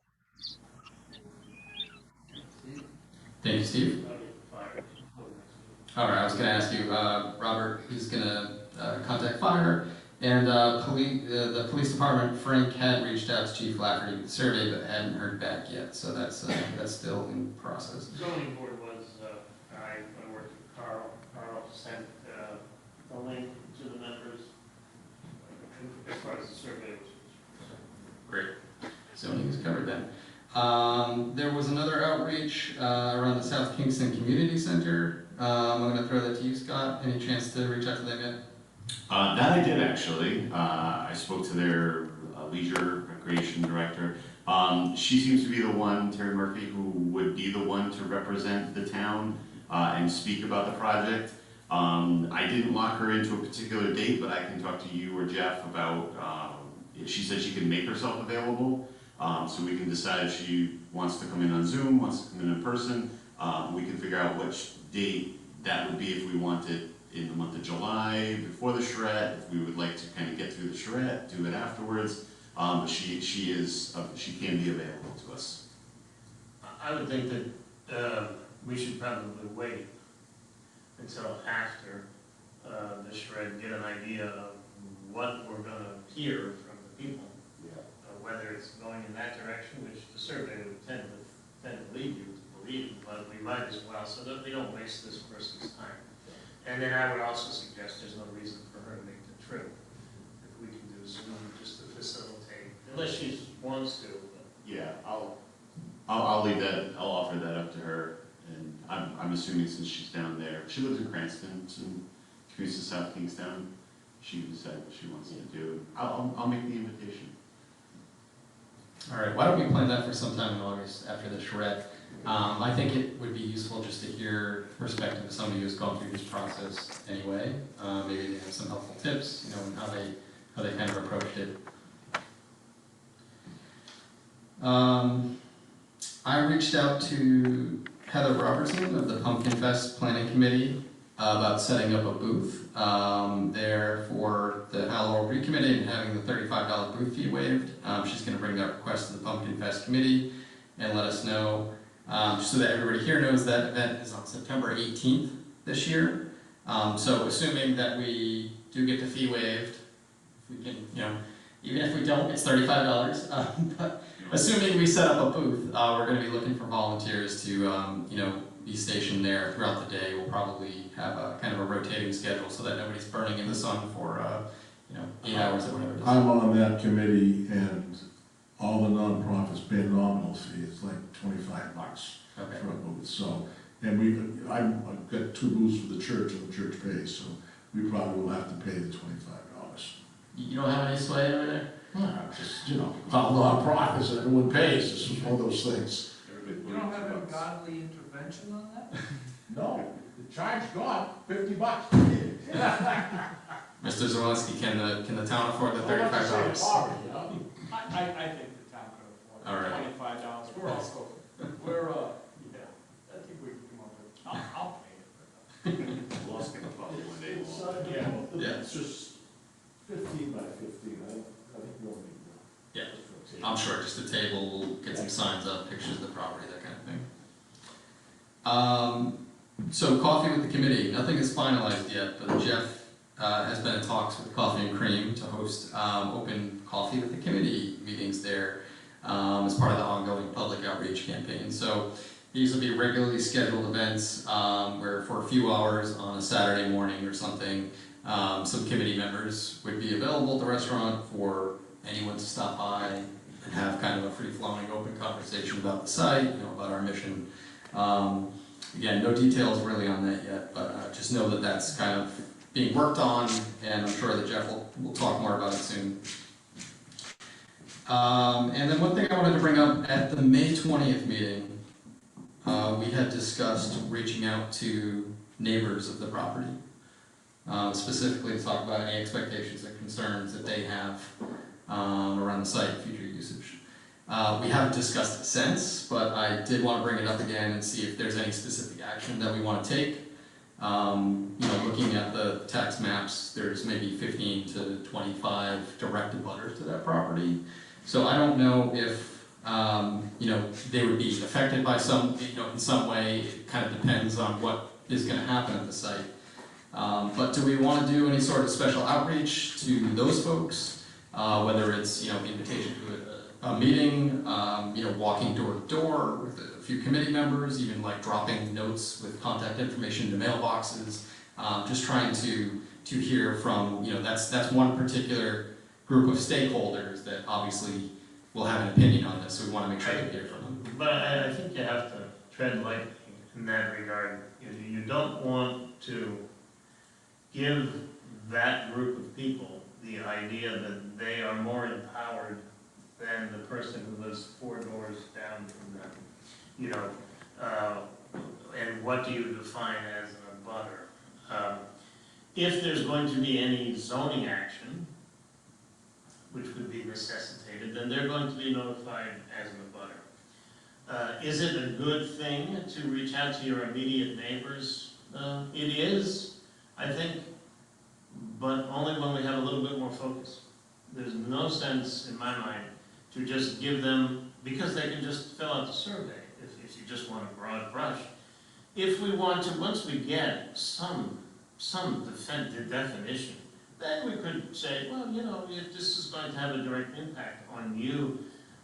Thank you, Steve. All right, I was going to ask you, Robert, who's going to contact fire, and the police department. Frank had reached out to Chief Lafferty with the survey, but hadn't heard back yet. So that's still in process. Zoning board was, I worked with Carl. Carl sent the link to the members as far as the survey was. Great. Zoning is covered then. There was another outreach around the South Kingston Community Center. I'm going to throw that to you, Scott. Any chance to reach out to them yet? That I did actually. I spoke to their leisure recreation director. She seems to be the one, Terry Murphy, who would be the one to represent the town and speak about the project. I didn't lock her into a particular date, but I can talk to you or Jeff about, she said she can make herself available. So we can decide if she wants to come in on Zoom, wants to come in person. We can figure out which date that would be if we want it in the month of July, before the charrette, if we would like to kind of get through the charrette, do it afterwards. But she can be available to us. I would think that we should probably wait until after the charrette, get an idea of what we're gonna hear from the people. Whether it's going in that direction, which the survey would tend to lead you to believe, but we might as well, so that we don't waste this person's time. And then I would also suggest there's no reason for her to make the trip. If we can do Zoom just to facilitate, unless she wants to. But. Yeah, I'll leave that, I'll offer that up to her, and I'm assuming since she's down there, she lives in Cranston, so commutes to South Kingstown, she decided what she wants to do. I'll make the invitation. All right, why don't we plan that for sometime in August after the charrette? I think it would be useful just to hear the perspective of somebody who's gone through this process anyway. Maybe they have some helpful tips, you know, and how they kind of approached it. I reached out to Heather Robertson of the Pumpkin Fest Planning Committee about setting up a booth there for the Halliwell Committee and having the $35 booth fee waived. She's going to bring that request to the Pumpkin Fest Committee and let us know, so that everybody here knows that event is on September 18th this year. So assuming that we do get the fee waived, if we can, you know, even if we don't, it's $35. But assuming we set up a booth, we're going to be looking for volunteers to, you know, be stationed there throughout the day. We'll probably have a kind of a rotating schedule so that nobody's burning in the sun for, you know, 8 hours or whatever it is. I'm on that committee, and all the nonprofits pay a nominal fee. It's like $25 Okay. for a booth. So, and I've got 2 booths for the church, and the church pays, so we probably will have to pay the $25. You don't have any sway over there? Just, you know, all nonprofits, and everyone pays. This is one of those things. You don't have a godly intervention on that? No, the charge God $50. Mr. Zawinski, can the town afford the $35? I think the town could afford All right. $25. We're also, yeah, I think we can come up with, I'll pay it. We'll also get a bubble one day. Yeah. It's just 15 by 15, I think we'll need Yeah. I'm sure just a table, we'll get some signs up, pictures of the property, that kind of thing. So coffee with the committee, nothing is finalized yet, but Jeff has been in talks with Coffee and Cream to host open coffee with the committee meetings there as part of the ongoing public outreach campaign. So these will be regularly scheduled events where for a few hours on a Saturday morning or something, some committee members would be available at the restaurant for anyone to stop by and have kind of a free-flowing open conversation about the site, you know, about our mission. Again, no details really on that yet, but just know that that's kind of being worked on, and I'm sure that Jeff will talk more about it soon. And then one thing I wanted to bring up at the May 20th meeting, we had discussed reaching out to neighbors of the property, specifically to talk about any expectations or concerns that they have around the site future usage. We haven't discussed it since, but I did want to bring it up again and see if there's any specific action that we want to take. You know, looking at the tax maps, there's maybe 15 to 25 direct abutters to that property. So I don't know if, you know, they would be affected by some, you know, in some way. It kind of depends on what is going to happen at the site. But do we want to do any sort of special outreach to those folks? Whether it's, you know, invitation to a meeting, you know, walking door to door with a few committee members, even like dropping notes with contact information to mailboxes, just trying to hear from, you know, that's one particular group of stakeholders that obviously will have an opinion on this, so we want to make sure we hear from them. But I think you have to tread lightly in that regard. You don't want to give that group of people the idea that they are more empowered than the person who lives 4 doors down from them. You know, and what do you define as an abutter? if there's going to be any zoning action, which would be necessitated, then they're going to be notified as an abutter. Is it a good thing to reach out to your immediate neighbors? It is, I think, but only when we have a little bit more focus. There's no sense, in my mind, to just give them, because they can just fill out the survey, if you just want a broad brush. If we want to, once we get some definition, then we could say, well, you know, if this is going to have a direct impact on you.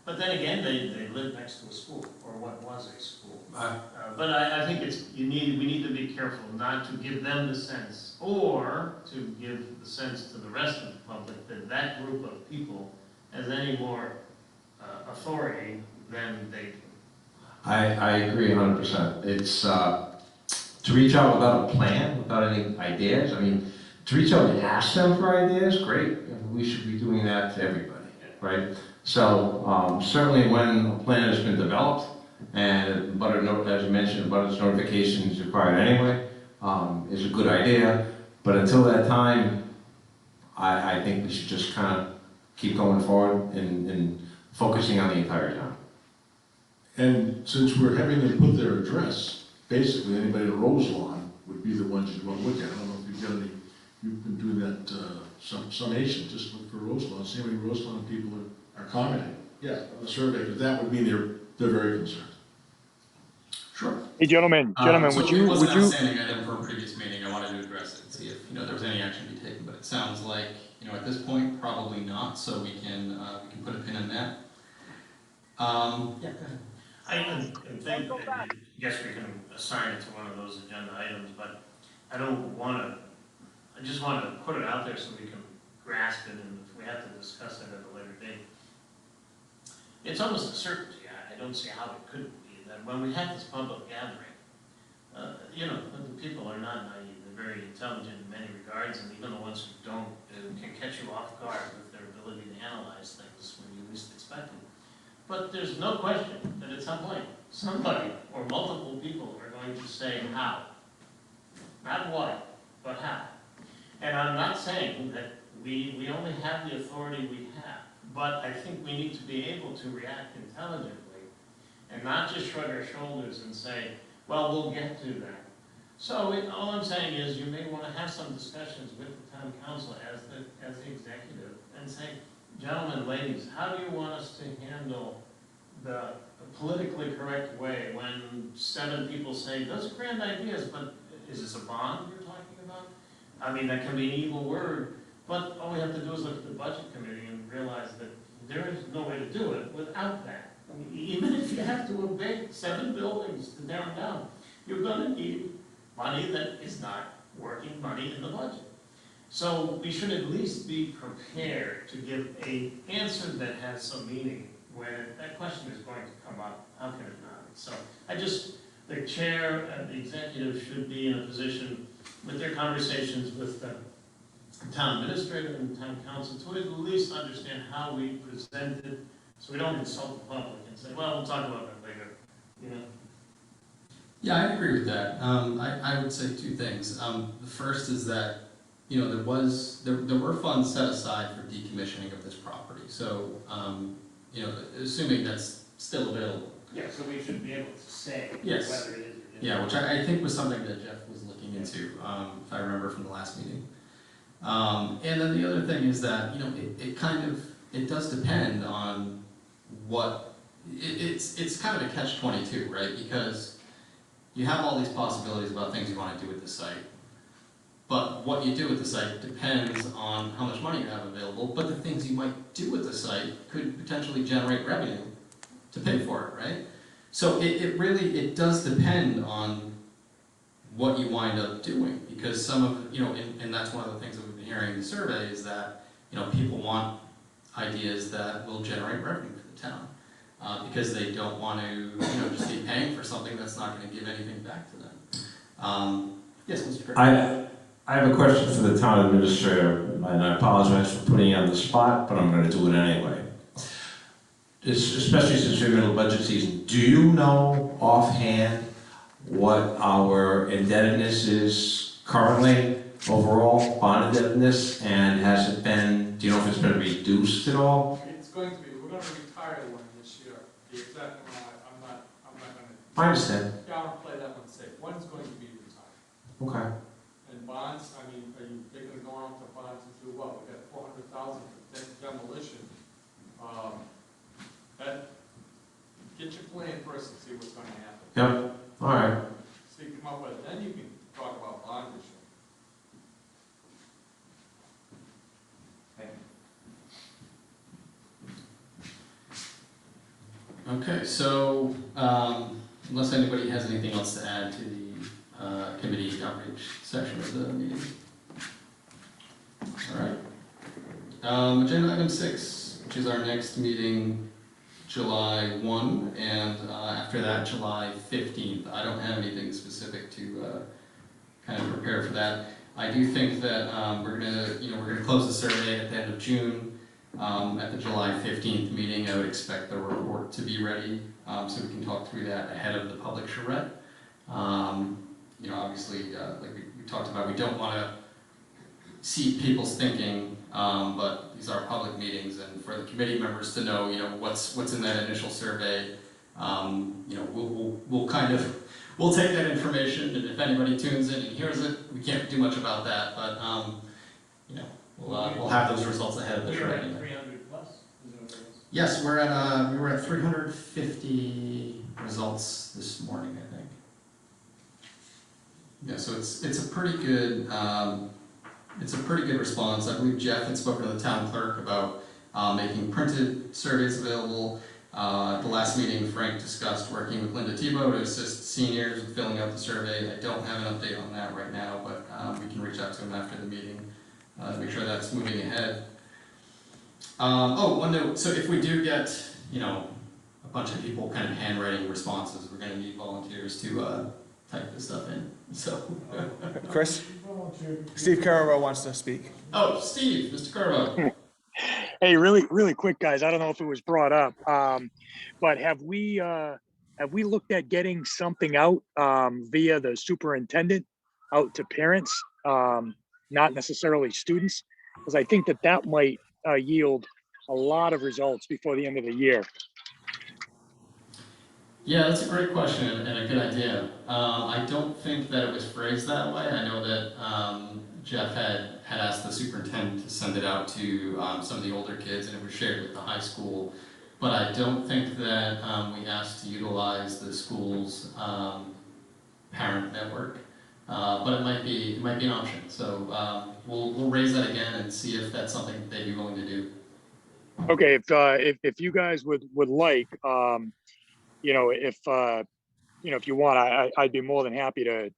But then again, they live next to a school, or what was a school. But I think we need to be careful not to give them the sense, or to give the sense to the rest of the public that that group of people has any more authority than they do. I agree 100%. It's, to reach out without a plan, without any ideas, I mean, to reach out and ask them for ideas, great. We should be doing that to everybody, right? So certainly when a plan has been developed, and as you mentioned, abutters notification is required anyway, is a good idea. But until that time, I think we should just kind of keep going forward and focusing on the entire town. And since we're having them put their address, basically anybody in Roselawn would be the ones you'd want to look at. I don't know if you've got any, you've been doing that summation, just look for Roselawn, see how many Roselawn people are commenting. Yeah, on the survey, because that would mean they're very concerned. Sure. Hey, gentlemen, So would you, it was an outstanding item from a previous meeting. I wanted to address it and see if, there was any action to be taken, but it sounds like, at this point, probably not, so we can put a pin in that. Yeah, go ahead. I think, yes, we can assign it to one of those agenda items, but I just want to put it out there so we can grasp it, and if we have to discuss it at a later date. It's almost a certainty, I don't see how it couldn't be, that when we have this public gathering, the people are not naive, they're very intelligent in many regards, and even the ones who don't can catch you off guard with their ability to analyze things when you least expect it. But there's no question that at some point, somebody or multiple people are going to say how. Not what, but how. And I'm not saying that we only have the authority we have, but I think we need to be able to react intelligently and not just shrug our shoulders and say, well, we'll get to that. So all I'm saying is you may want to have some discussions with the town council as the executive and say, gentlemen, ladies, how do you want us to handle the politically correct way when 7 people say, those are grand ideas, but is this a bond you're talking about? I mean, that can be an evil word, but all we have to do is look at the budget committee and realize that there is no way to do it without that. I mean, even if you have to abate 7 buildings to tear them down, you're going to need money that is not working money in the budget. So we should at least be prepared to give an answer that has some meaning when that question is going to come up. How can it not? So the chair and the executive should be in a position with their conversations with the town administrator and the town council to at least understand how we present it, so we don't insult the public and say, well, we'll talk about that later, Yeah, I agree with that. I would say 2 things. The first is that, there were funds set aside for decommissioning of this property. So, assuming that's still available. Yeah, so we should be able to say Yes. whether it is or isn't. Yeah, which I think was something that Jeff was looking into, if I remember from the last meeting. And then the other thing is that, it does depend on what, it's kind of a catch-22, right? Because you have all these possibilities about things you want to do with the site. But what you do with the site depends on how much money you have available, but the things you might do with the site could potentially generate revenue to pay for it, right? So it really does depend on what you wind up doing, because some of, and that's one of the things that we've been hearing in the survey is that, people want ideas that will generate revenue for the town, because they don't want to, just be paying for something that's not going to give anything back to them. Yes, Mr. Kirk. I have a question for the town administrator, and I apologize for putting you on the spot, but I'm going to do it anyway. Especially since we're in the middle of budget season, do you know offhand what our indebtedness is currently overall bond indebtedness, and has it been, do you know if it's been reduced at all? It's going to be, we're gonna retire one this year. The exact amount, I'm not gonna I understand. downplay that one, say, one's going to be retired. Okay. And bonds, I mean, are you thinking of going on to bonds and do what? We got 400,000 for demolition. That, get your plan first and see what's gonna happen. Yep, all right. So you come up with it, then you can talk about bond issue. Okay, so unless anybody has anything else to add to the committee outreach section of the meeting. All right. Agenda item 6, which is our next meeting, July 1, and after that, July 15th. I don't have anything specific to kind of prepare for that. I do think that we're gonna close the survey at the end of June. At the July 15th meeting, I would expect the report to be ready, so we can talk through that ahead of the public charrette. Obviously, like we talked about, we don't want to see people's thinking, but these are public meetings, and for the committee members to know, what's in that initial survey, we'll take that information, and if anybody tunes in and hears it, we can't do much about that, but we'll have those results ahead of the charrette. 300 plus, is it okay? Yes, we were at 350 results this morning, I think. Yeah, so it's a pretty good response. I believe Jeff had spoken to the town clerk about making printed surveys available. At the last meeting, Frank discussed working with Linda Tebow to assist seniors with filling out the survey. I don't have an update on that right now, but we can reach out to him after the meeting to make sure that's moving ahead. One note, so if we do get, a bunch of people kind of handwriting responses, we're gonna need volunteers to type this stuff in, so. Chris? Steve Carver wants to speak. Oh, Steve, Mr. Carvo. Hey, really quick, guys. I don't know if it was brought up, but have we looked at getting something out via the superintendent out to parents, not necessarily students? Because I think that might yield a lot of results before the end of the year. Yeah, that's a great question and a good idea. I don't think that it was phrased that way. I know that Jeff had asked the superintendent to send it out to some of the older kids, and it was shared with the high school. But I don't think that we asked to utilize the school's parent network. But it might be an option. So we'll raise that again and see if that's something they'd be willing to do. Okay, if you guys would like, if you want, I'd be more than happy to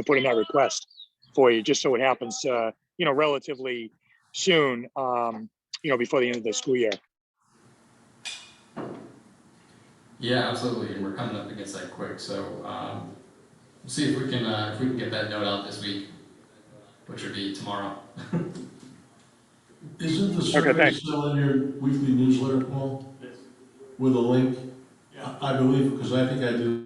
put in that request for you, just so it happens, relatively soon, before the end of the school year. Yeah, absolutely, and we're coming up against that quick, so we'll see if we can get that note out this week, which would be tomorrow. Isn't the survey thanks. still in your weekly newsletter, Paul? Yes. With a link? Yeah. I believe, because I think I did